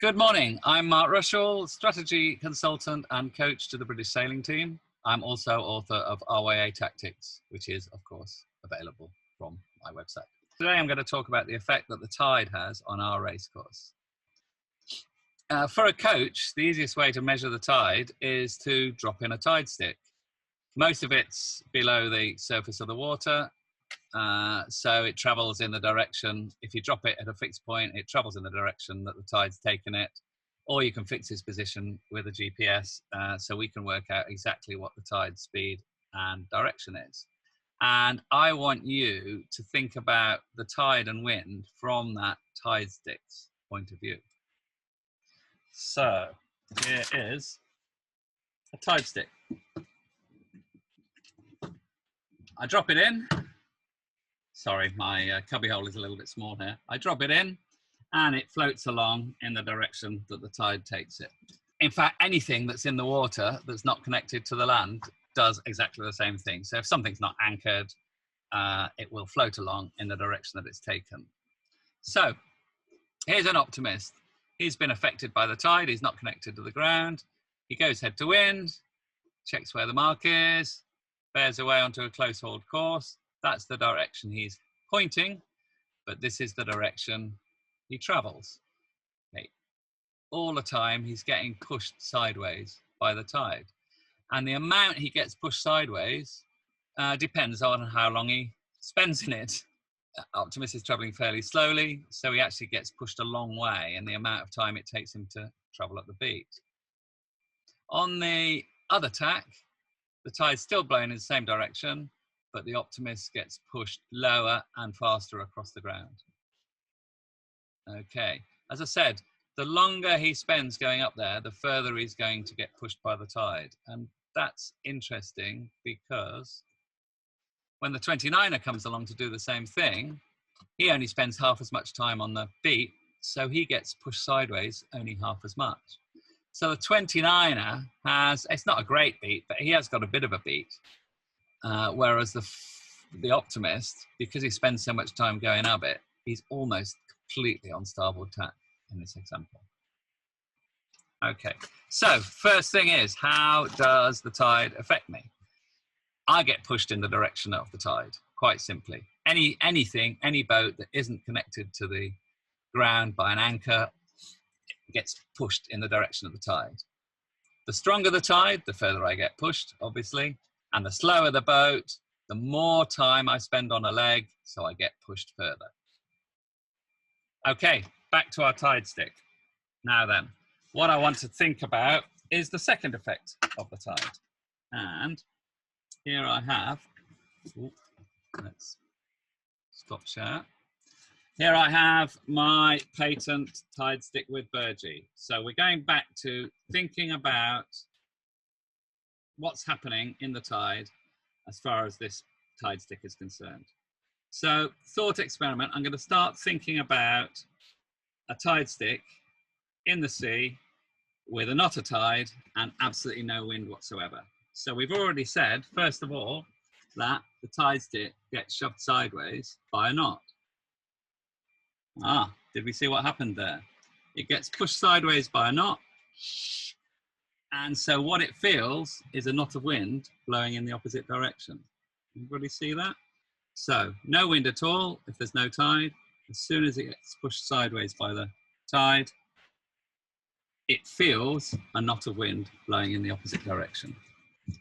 Good morning. I'm Mark Rushall, strategy consultant and coach to the British sailing team. I'm also author of RYA Tactics, which is, of course, available from my website. Today, I'm going to talk about the effect that the tide has on our race course. For a coach, the easiest way to measure the tide is to drop in a tide stick. Most of it's below the surface of the water, so it travels in the direction. If you drop it at a fixed point, it travels in the direction that the tide's taken it, or you can fix its position with a GPS, so we can work out exactly what the tide speed and direction is. And I want you to think about the tide and wind from that tide stick's point of view. So here is a tide stick. I drop it in. Sorry, my cubbyhole is a little bit small here. I drop it in and it floats along in the direction that the tide takes it. In fact, anything that's in the water that's not connected to the land does exactly the same thing. So if something's not anchored, it will float along in the direction that it's taken. So here's an optimist. He's been affected by the tide. He's not connected to the ground. He goes head to wind, checks where the mark is, bears away onto a close-hauled course. That's the direction he's pointing, but this is the direction he travels. Okay. All the time, he's getting pushed sideways by the tide. And the amount he gets pushed sideways depends on how long he spends in it. Optimus is traveling fairly slowly, so he actually gets pushed a long way in the amount of time it takes him to travel at the beat. On the other tack, the tide's still blowing in the same direction, but the optimist gets pushed lower and faster across the ground. Okay, as I said, the longer he spends going up there, the further he's going to get pushed by the tide. And that's interesting because when the 29er comes along to do the same thing, he only spends half as much time on the beat, so he gets pushed sideways only half as much. So the 29er has, it's not a great beat, but he has got a bit of a beat. Whereas the optimist, because he spends so much time going up it, he's almost completely on starboard tack in this example. Okay, so first thing is, how does the tide affect me? I get pushed in the direction of the tide, quite simply. Any boat that isn't connected to the ground by an anchor gets pushed in the direction of the tide. The stronger the tide, the further I get pushed, obviously. And the slower the boat, the more time I spend on a leg, so I get pushed further. Okay, back to our tide stick. Now then, what I want to think about is the second effect of the tide. And here I have, let's stop share. Here I have my patent tide stick with Burgee. So we're going back to thinking about what's happening in the tide as far as this tide stick is concerned. So thought experiment, I'm going to start thinking about a tide stick in the sea with a knot of tide and absolutely no wind whatsoever. So we've already said, first of all, that the tide stick gets shoved sideways by a knot. Did we see what happened there? It gets pushed sideways by a knot. And so what it feels is a knot of wind blowing in the opposite direction. Everybody see that? So no wind at all if there's no tide. As soon as it gets pushed sideways by the tide, it feels a knot of wind blowing in the opposite direction.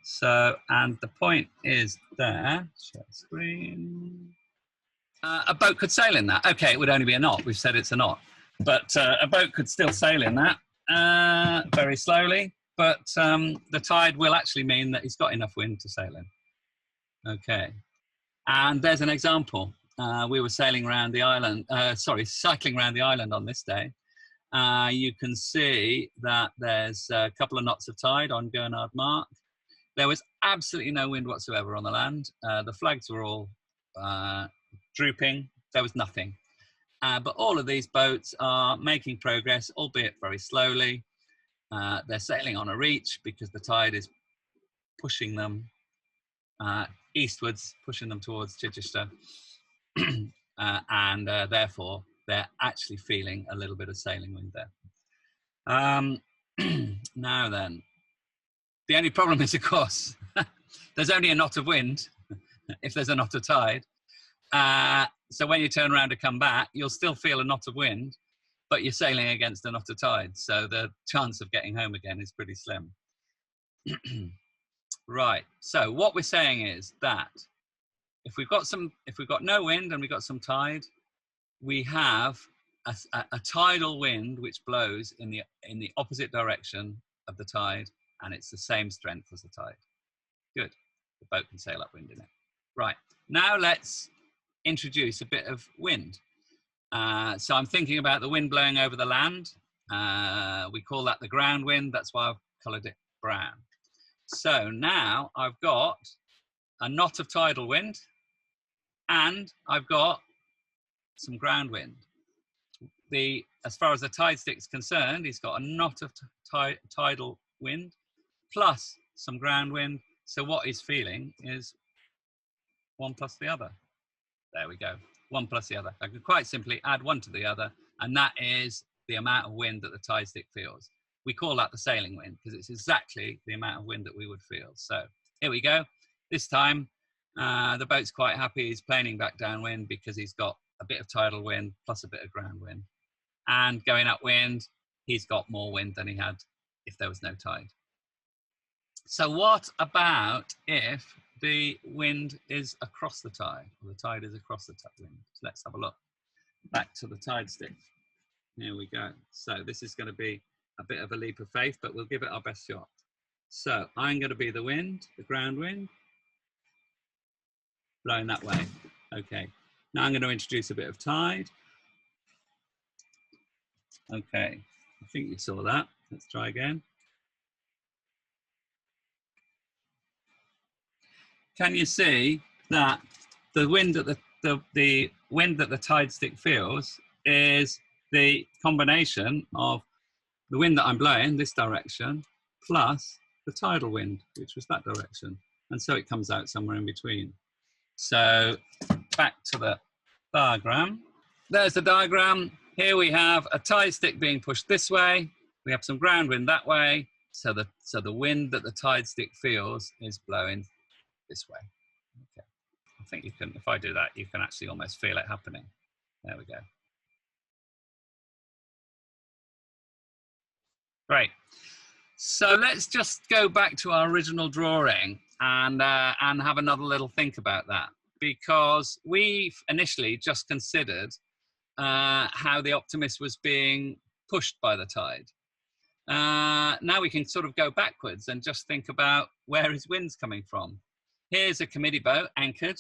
So, and the point is there, share screen. A boat could sail in that. Okay, it would only be a knot. We've said it's a knot. But a boat could still sail in that very slowly. But the tide will actually mean that he's got enough wind to sail in. Okay, and there's an example. We were sailing around the island, cycling around the island on this day. You can see that there's a couple of knots of tide on Gurnard Mark. There was absolutely no wind whatsoever on the land. The flags were all drooping. There was nothing. But all of these boats are making progress, albeit very slowly. They're sailing on a reach because the tide is pushing them eastwards, pushing them towards Chichester. And therefore, they're actually feeling a little bit of sailing wind there. Now then, the only problem is, of course, there's only a knot of wind if there's a knot of tide. So when you turn around to come back, you'll still feel a knot of wind, but you're sailing against a knot of tide. So the chance of getting home again is pretty slim. Right. So what we're saying is that if we've got no wind and we've got some tide, we have a tidal wind which blows in the opposite direction of the tide, and it's the same strength as the tide. Good. The boat can sail upwind in it. Right. Now let's introduce a bit of wind. So I'm thinking about the wind blowing over the land. We call that the ground wind. That's why I've coloured it brown. So now I've got a knot of tidal wind and I've got some ground wind. As far as the tide stick's concerned, he's got a knot of tidal wind plus some ground wind. So what he's feeling is one plus the other. There we go. One plus the other. I can quite simply add one to the other, and that is the amount of wind that the tide stick feels. We call that the sailing wind because it's exactly the amount of wind that we would feel. So here we go. This time, the boat's quite happy. He's planing back downwind because he's got a bit of tidal wind plus a bit of ground wind. And going upwind, he's got more wind than he had if there was no tide. So what about if the wind is across the tide, or the tide is across the wind? So let's have a look. Back to the tide stick. Here we go. So this is going to be a bit of a leap of faith, but we'll give it our best shot. So I'm going to be the wind, the ground wind, blowing that way. Okay. Now I'm going to introduce a bit of tide. Okay. I think you saw that. Let's try again. Can you see that the wind that the wind that the tide stick feels is the combination of the wind that I'm blowing this direction plus the tidal wind, which was that direction, and so it comes out somewhere in between. So back to the diagram. There's the diagram. Here we have a tide stick being pushed this way. We have some ground wind that way. So the wind that the tide stick feels is blowing this way. Okay. I think you can, if I do that, you can actually almost feel it happening. There we go. Great. So let's just go back to our original drawing and have another little think about that, because we've initially just considered how the Optimist was being pushed by the tide. Now we can sort of go backwards and just think about where his wind's coming from. Here's a committee boat anchored.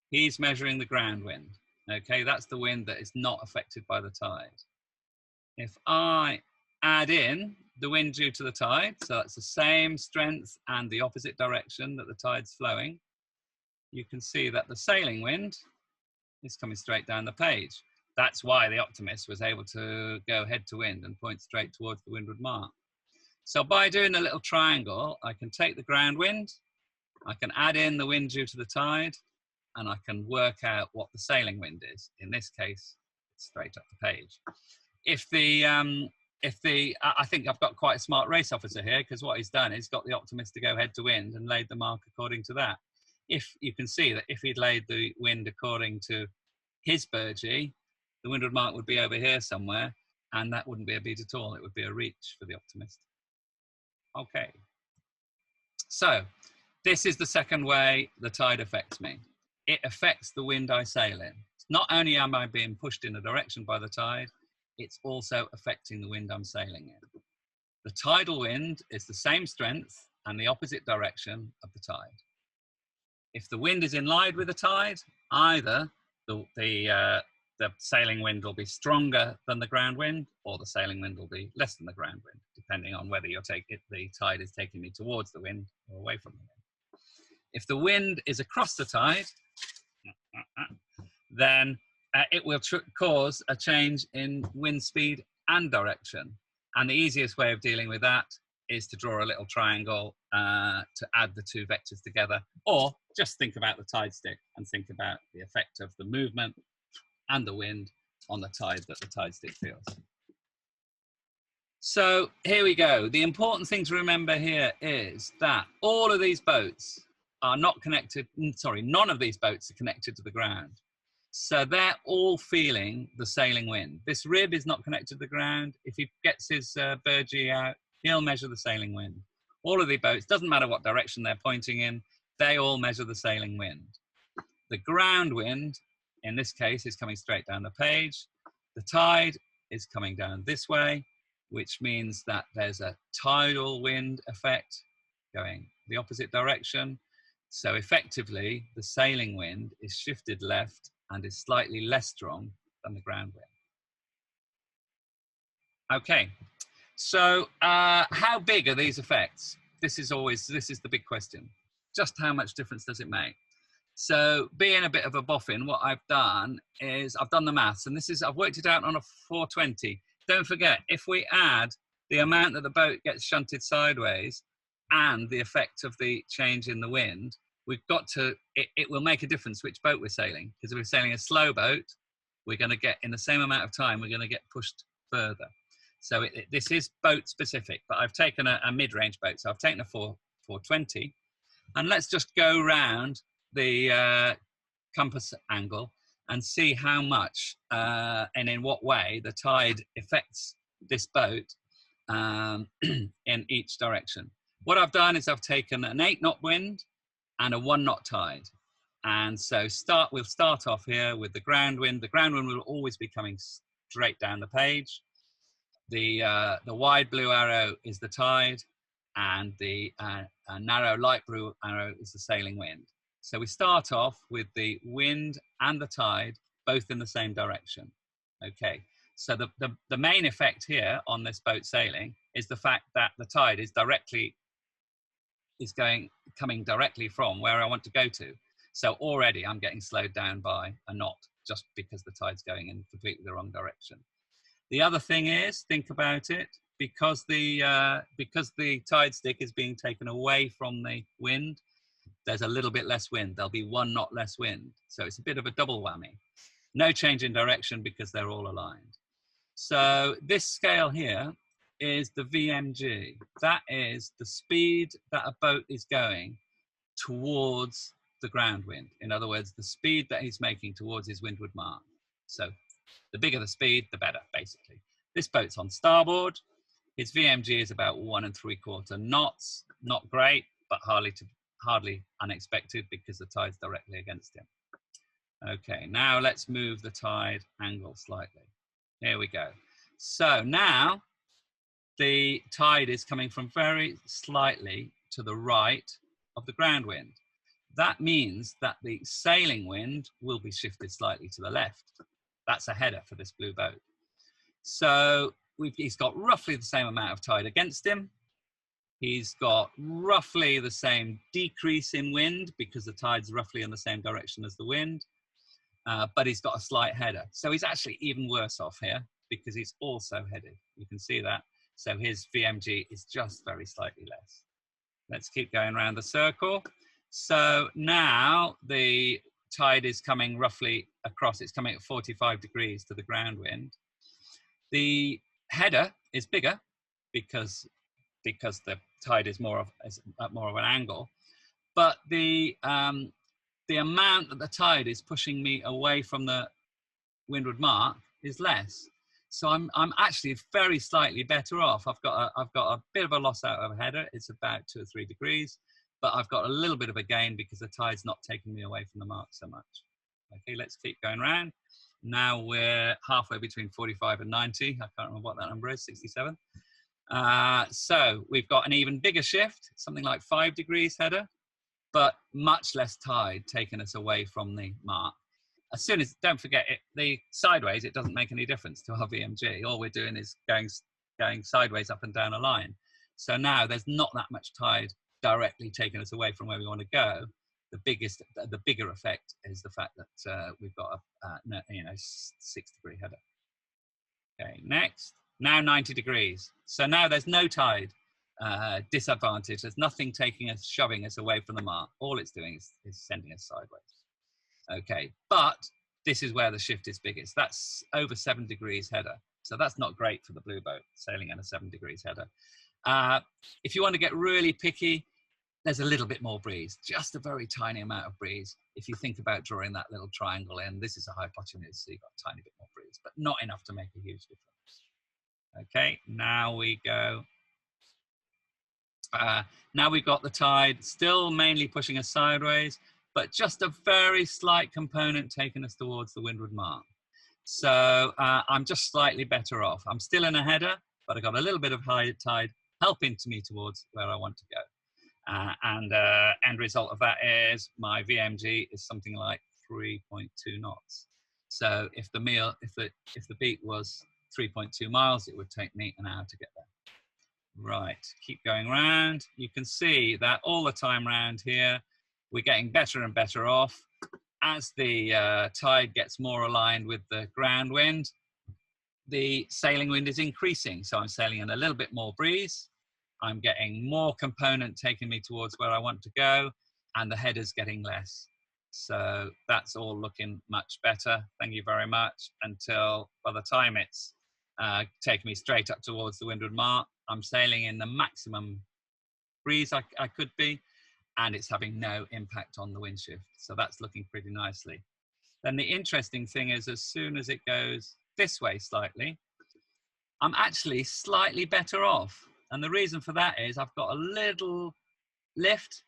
He's measuring the ground wind. Okay, that's the wind that is not affected by the tide. If I add in the wind due to the tide, so that's the same strength and the opposite direction that the tide's flowing, you can see that the sailing wind is coming straight down the page. That's why the Optimist was able to go head to wind and point straight towards the windward mark. So by doing a little triangle, I can take the ground wind, I can add in the wind due to the tide, and I can work out what the sailing wind is. In this case, it's straight up the page. I think I've got quite a smart race officer here, because what he's done is got the Optimist to go head to wind and laid the mark according to that. If you can see that if he'd laid the wind according to his burgee, the windward mark would be over here somewhere, and that wouldn't be a beat at all. It would be a reach for the Optimist. Okay. So this is the second way the tide affects me. It affects the wind I sail in. Not only am I being pushed in a direction by the tide, it's also affecting the wind I'm sailing in. The tidal wind is the same strength and the opposite direction of the tide. If the wind is in line with the tide, either the sailing wind will be stronger than the ground wind, or the sailing wind will be less than the ground wind, depending on whether the tide is taking me towards the wind or away from the wind. If the wind is across the tide, then it will cause a change in wind speed and direction. And the easiest way of dealing with that is to draw a little triangle to add the two vectors together, or just think about the tide stick and think about the effect of the movement and the wind on the tide that the tide stick feels. So here we go. The important thing to remember here is that all of these boats are not connected, sorry, none of these boats are connected to the ground. So they're all feeling the sailing wind. This rib is not connected to the ground. If he gets his burgee out, he'll measure the sailing wind. All of the boats, doesn't matter what direction they're pointing in, they all measure the sailing wind. The ground wind, in this case, is coming straight down the page. The tide is coming down this way, which means that there's a tidal wind effect going the opposite direction. So effectively, the sailing wind is shifted left and is slightly less strong than the ground wind. Okay, so how big are these effects? This is the big question. Just how much difference does it make? So being a bit of a boffin, what I've done is I've done the maths, and I've worked it out on a 420. Don't forget, if we add the amount that the boat gets shunted sideways and the effect of the change in the wind, we've got to, it will make a difference which boat we're sailing. Because if we're sailing a slow boat, we're going to get, in the same amount of time, we're going to get pushed further. So this is boat specific, but I've taken a mid-range boat. So I've taken a 420, and let's just go round the compass angle and see how much and in what way the tide affects this boat in each direction. What I've done is I've taken an 8-knot wind and a 1-knot tide. And so we'll start off here with the ground wind. The ground wind will always be coming straight down the page. The wide blue arrow is the tide, and the narrow light blue arrow is the sailing wind. So we start off with the wind and the tide both in the same direction. Okay, so the main effect here on this boat sailing is the fact that the tide is coming directly from where I want to go to. So already I'm getting slowed down by a knot just because the tide's going in completely the wrong direction. The other thing is, think about it, because the tide stick is being taken away from the wind, there's a little bit less wind. There'll be 1 knot less wind. So it's a bit of a double whammy. No change in direction because they're all aligned. So this scale here is the VMG. That is the speed that a boat is going towards the ground wind. In other words, the speed that he's making towards his windward mark. So the bigger the speed, the better, basically. This boat's on starboard. His VMG is about 1 3/4 knots. Not great, but hardly unexpected because the tide's directly against him. Okay, now let's move the tide angle slightly. Here we go. So now the tide is coming from very slightly to the right of the ground wind. That means that the sailing wind will be shifted slightly to the left. That's a header for this blue boat. So he's got roughly the same amount of tide against him. He's got roughly the same decrease in wind because the tide's roughly in the same direction as the wind, but he's got a slight header. So he's actually even worse off here because he's also headed. You can see that. So his VMG is just very slightly less. Let's keep going around the circle. So now the tide is coming roughly across. It's coming at 45 degrees to the ground wind. The header is bigger because the tide is more of an angle, but the amount that the tide is pushing me away from the windward mark is less. So I'm actually very slightly better off. I've got a bit of a loss out of a header. It's about 2 or 3 degrees, but I've got a little bit of a gain because the tide's not taking me away from the mark so much. Okay, let's keep going around. Now we're halfway between 45 and 90. I can't remember what that number is, 67. So we've got an even bigger shift, something like 5 degrees header, but much less tide taking us away from the mark. As soon as, don't forget, the sideways, it doesn't make any difference to our VMG. All we're doing is going sideways up and down a line. So now there's not that much tide directly taking us away from where we want to go. The bigger effect is the fact that we've got a 6 degree header. Okay, next. Now 90 degrees. So now there's no tide disadvantage. There's nothing shoving us away from the mark. All it's doing is sending us sideways. Okay, but this is where the shift is biggest. That's over 7 degrees header. So that's not great for the blue boat sailing at a 7 degrees header. If you want to get really picky, there's a little bit more breeze, just a very tiny amount of breeze. If you think about drawing that little triangle in, this is a hypotenuse, so you've got a tiny bit more breeze, but not enough to make a huge difference. Okay, now we go. Now we've got the tide still mainly pushing us sideways, but just a very slight component taking us towards the windward mark. So I'm just slightly better off. I'm still in a header, but I got a little bit of high tide helping to me towards where I want to go. And end result of that is my VMG is something like 3.2 knots. So if the beat was 3.2 miles, it would take me an hour to get there. Right, keep going round. You can see that all the time round here, we're getting better and better off. As the tide gets more aligned with the ground wind, the sailing wind is increasing. So I'm sailing in a little bit more breeze. I'm getting more component taking me towards where I want to go, and the header's getting less. So that's all looking much better. Thank you very much. Until by the time it's taking me straight up towards the windward mark, I'm sailing in the maximum breeze I could be, and it's having no impact on the wind shift. So that's looking pretty nicely. Then the interesting thing is, as soon as it goes this way slightly, I'm actually slightly better off. And the reason for that is I've got a little lift.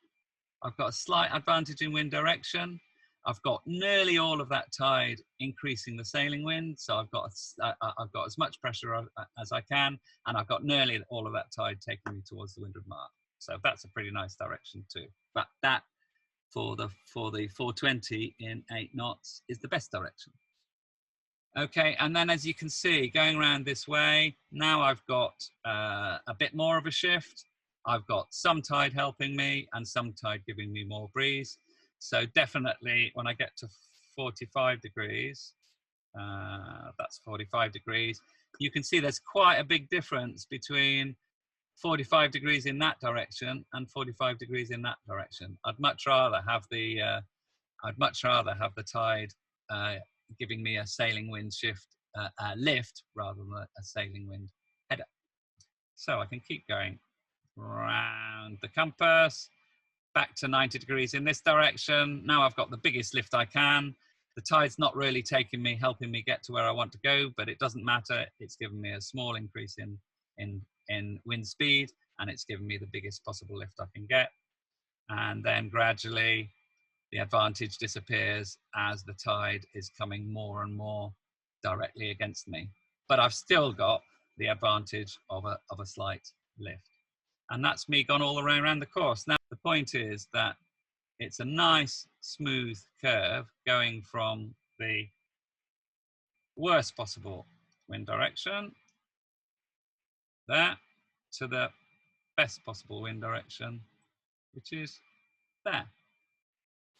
I've got a slight advantage in wind direction. I've got nearly all of that tide increasing the sailing wind. So I've got as much pressure as I can, and I've got nearly all of that tide taking me towards the windward mark. So that's a pretty nice direction too. But that for the 420 in 8 knots is the best direction. Okay, and then as you can see, going around this way, now I've got a bit more of a shift. I've got some tide helping me and some tide giving me more breeze. So definitely when I get to 45 degrees, that's 45 degrees, you can see there's quite a big difference between 45 degrees in that direction and 45 degrees in that direction. I'd much rather have the tide giving me a sailing wind shift lift rather than a sailing wind header. So I can keep going round the compass, back to 90 degrees in this direction. Now I've got the biggest lift I can. The tide's not really taking me, helping me get to where I want to go, but it doesn't matter. It's given me a small increase in wind speed, and it's given me the biggest possible lift I can get. And then gradually the advantage disappears as the tide is coming more and more directly against me. But I've still got the advantage of a slight lift. And that's me gone all the way around the course. Now, the point is that it's a nice, smooth curve going from the worst possible wind direction there to the best possible wind direction, which is there.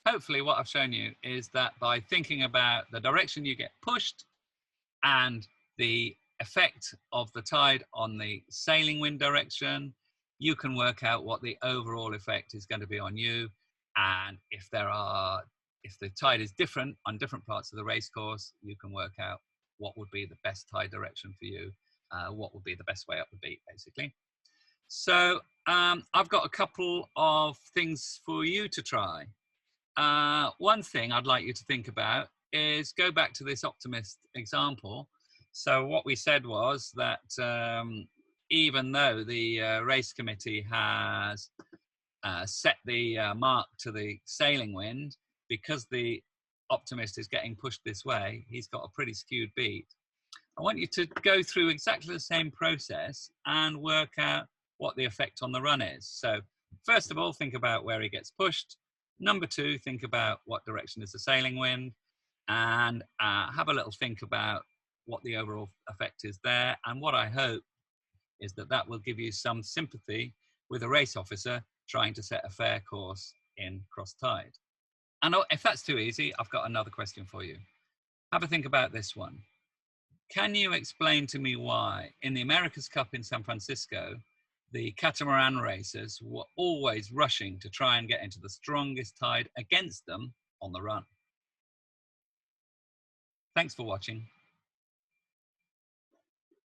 Hopefully what I've shown you is that by thinking about the direction you get pushed and the effect of the tide on the sailing wind direction, you can work out what the overall effect is going to be on you. And if the tide is different on different parts of the race course, you can work out what would be the best tide direction for you, what would be the best way up the beat, basically. So I've got a couple of things for you to try. One thing I'd like you to think about is go back to this optimist example. So what we said was that even though the race committee has set the mark to the sailing wind, because the optimist is getting pushed this way, he's got a pretty skewed beat. I want you to go through exactly the same process and work out what the effect on the run is. So first of all, think about where he gets pushed. Number two, think about what direction is the sailing wind, and have a little think about what the overall effect is there. And what I hope is that that will give you some sympathy with a race officer trying to set a fair course in cross tide. And if that's too easy, I've got another question for you. Have a think about this one. Can you explain to me why in the America's Cup in San Francisco, the catamaran racers were always rushing to try and get into the strongest tide against them on the run? Thanks for watching.